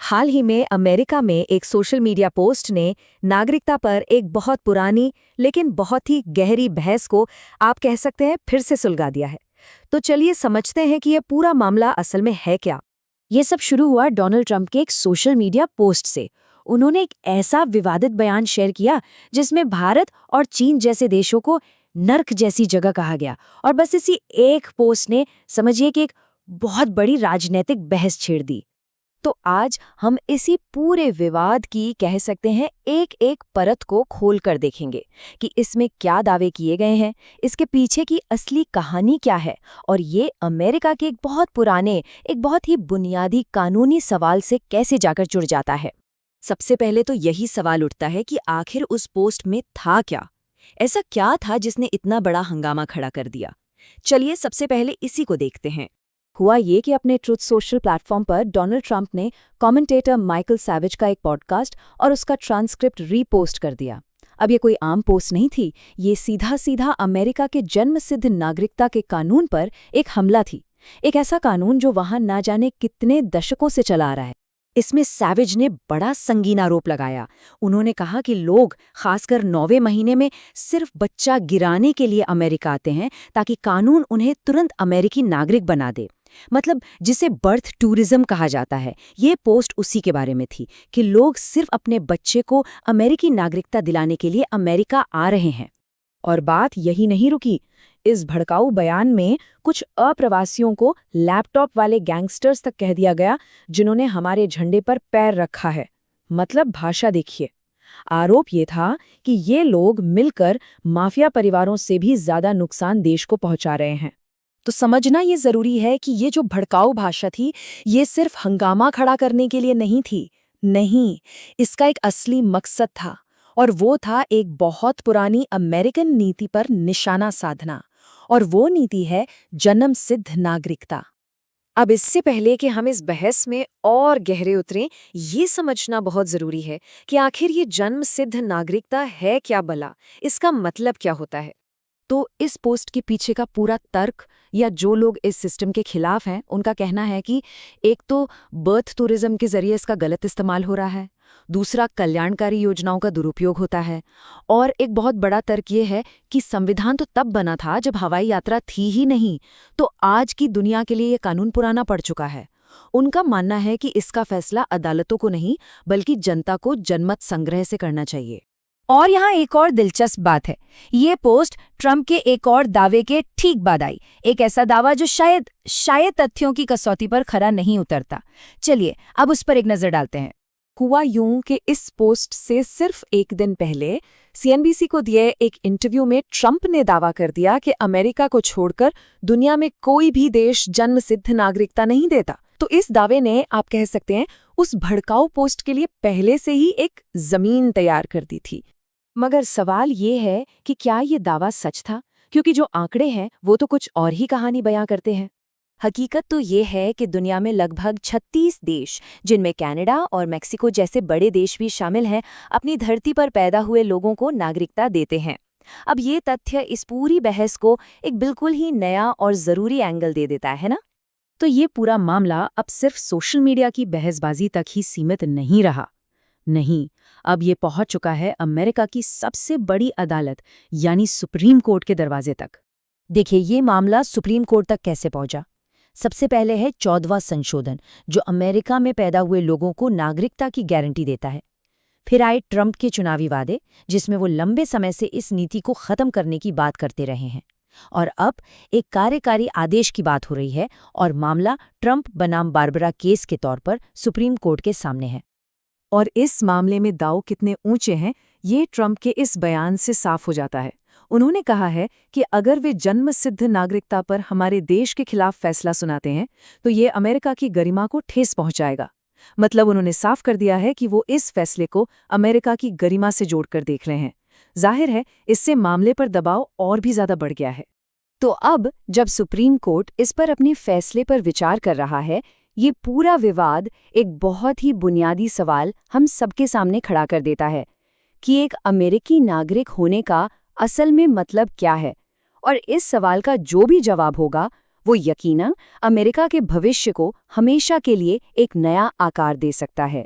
हाल ही में अमेरिका में एक सोशल मीडिया पोस्ट ने नागरिकता पर एक बहुत पुरानी लेकिन बहुत ही गहरी बहस को आप कह सकते हैं फिर से सुलगा दिया है। तो चलिए समझते हैं कि ये पूरा मामला असल में है क्या। ये सब शुरू हुआ डोनाल्ड ट्रंप के एक सोशल मीडिया पोस्ट से। उन्होंने एक ऐसा विवादित बयान शेयर किया जिसमें भारत और चीन जैसे देशों को नर्क जैसी जगह कहा गया, और बस इसी एक पोस्ट ने समझिए कि एक बहुत बड़ी राजनीतिक बहस छेड़ दी। तो आज हम इसी पूरे विवाद की कह सकते हैं एक एक परत को खोल कर देखेंगे कि इसमें क्या दावे किए गए हैं, इसके पीछे की असली कहानी क्या है, और ये अमेरिका के एक बहुत पुराने, एक बहुत ही बुनियादी कानूनी सवाल से कैसे जाकर जुड़ जाता है। सबसे पहले तो यही सवाल उठता है कि आखिर उस पोस्ट में था क्या? ऐसा क्या था जिसने इतना बड़ा हंगामा खड़ा कर दिया? चलिए सबसे पहले इसी को देखते हैं। हुआ ये कि अपने ट्रुथ सोशल प्लेटफॉर्म पर डोनाल्ड ट्रंप ने कमेंटेटर माइकल सैवेज का एक पॉडकास्ट और उसका ट्रांसक्रिप्ट रीपोस्ट कर दिया। अब ये कोई आम पोस्ट नहीं थी, ये सीधा सीधा अमेरिका के जन्मसिद्ध नागरिकता के कानून पर एक हमला थी। एक ऐसा कानून जो वहां ना जाने कितने दशकों से चला आ रहा है। इसमें सैवेज ने बड़ा संगीन आरोप लगाया। उन्होंने कहा कि लोग खासकर 9वें महीने में सिर्फ बच्चा गिराने के लिए अमेरिका आते हैं ताकि कानून उन्हें तुरंत अमेरिकी नागरिक बना दे, मतलब जिसे बर्थ टूरिज्म कहा जाता है। ये पोस्ट उसी के बारे में थी कि लोग सिर्फ अपने बच्चे को अमेरिकी नागरिकता दिलाने के लिए अमेरिका आ रहे हैं। और बात यही नहीं रुकी। इस भड़काऊ बयान में कुछ अप्रवासियों को लैपटॉप वाले गैंगस्टर्स तक कह दिया गया जिन्होंने हमारे झंडे पर पैर रखा है। मतलब भाषा देखिए। आरोप ये था कि ये लोग मिलकर माफिया परिवारों से भी ज्यादा नुकसान देश को पहुंचा रहे हैं। तो समझना ये जरूरी है कि ये जो भड़काऊ भाषा थी, ये सिर्फ हंगामा खड़ा करने के लिए नहीं थी। नहीं, इसका एक असली मकसद था, और वो था एक बहुत पुरानी अमेरिकन नीति पर निशाना साधना। और वो नीति है जन्म सिद्ध नागरिकता। अब इससे पहले कि हम इस बहस में और गहरे उतरें, ये समझना बहुत जरूरी है कि आखिर ये जन्म सिद्ध नागरिकता है क्या भला, इसका मतलब क्या होता है। तो इस पोस्ट के पीछे का पूरा तर्क, या जो लोग इस सिस्टम के खिलाफ हैं, उनका कहना है कि एक तो बर्थ टूरिज्म के जरिए इसका गलत इस्तेमाल हो रहा है, दूसरा कल्याणकारी योजनाओं का दुरुपयोग होता है, और एक बहुत बड़ा तर्क ये है कि संविधान तो तब बना था जब हवाई यात्रा थी ही नहीं, तो आज की दुनिया के लिए ये कानून पुराना पड़ चुका है। उनका मानना है कि इसका फैसला अदालतों को नहीं बल्कि जनता को जनमत संग्रह से करना चाहिए। और यहाँ एक और दिलचस्प बात है, ये पोस्ट ट्रंप के एक और दावे के ठीक बाद आई, एक ऐसा दावा जो शायद तथ्यों की कसौटी पर खरा नहीं उतरता। चलिए अब उस पर एक नजर डालते हैं। हुआ यूं कि इस पोस्ट से सिर्फ एक दिन पहले सीएनबीसी को दिए एक इंटरव्यू में ट्रंप ने दावा कर दिया कि अमेरिका को छोड़कर दुनिया में कोई भी देश जन्मसिद्ध नागरिकता नहीं देता। तो इस दावे ने, आप कह सकते हैं, उस भड़काऊ पोस्ट के लिए पहले से ही एक जमीन तैयार कर दी थी। मगर सवाल ये है कि क्या ये दावा सच था, क्योंकि जो आंकड़े हैं वो तो कुछ और ही कहानी बयां करते हैं। हकीकत तो ये है कि दुनिया में लगभग 36 देश, जिनमें कनाडा और मेक्सिको जैसे बड़े देश भी शामिल हैं, अपनी धरती पर पैदा हुए लोगों को नागरिकता देते हैं। अब ये तथ्य इस पूरी बहस को एक बिल्कुल ही नया और ज़रूरी एंगल दे देता है ना। तो ये पूरा मामला अब सिर्फ सोशल मीडिया की बहसबाजी तक ही सीमित नहीं रहा। नहीं, अब ये पहुंच चुका है अमेरिका की सबसे बड़ी अदालत यानी सुप्रीम कोर्ट के दरवाजे तक। देखिए, ये मामला सुप्रीम कोर्ट तक कैसे पहुंचा। सबसे पहले है 14वां संशोधन, जो अमेरिका में पैदा हुए लोगों को नागरिकता की गारंटी देता है। फिर आए ट्रंप के चुनावी वादे, जिसमें वो लंबे समय से इस नीति को खत्म करने की बात करते रहे हैं। और अब एक कार्यकारी आदेश की बात हो रही है, और मामला ट्रंप बनाम बारबरा केस के तौर पर सुप्रीम कोर्ट के सामने है। और इस मामले में दांव कितने ऊंचे हैं, ये ट्रंप के इस बयान से साफ हो जाता है। उन्होंने कहा है कि अगर वे जन्मसिद्ध नागरिकता पर हमारे देश के खिलाफ फैसला सुनाते हैं तो ये अमेरिका की गरिमा को ठेस पहुंचाएगा। मतलब उन्होंने साफ कर दिया है कि वो इस फैसले को अमेरिका की गरिमा से जोड़कर देख रहे हैं। जाहिर है, इससे मामले पर दबाव और भी ज्यादा बढ़ गया है। तो अब जब सुप्रीम कोर्ट इस पर अपने फैसले पर विचार कर रहा है, ये पूरा विवाद एक बहुत ही बुनियादी सवाल हम सबके सामने खड़ा कर देता है कि एक अमेरिकी नागरिक होने का असल में मतलब क्या है। और इस सवाल का जो भी जवाब होगा वो यकीनन अमेरिका के भविष्य को हमेशा के लिए एक नया आकार दे सकता है।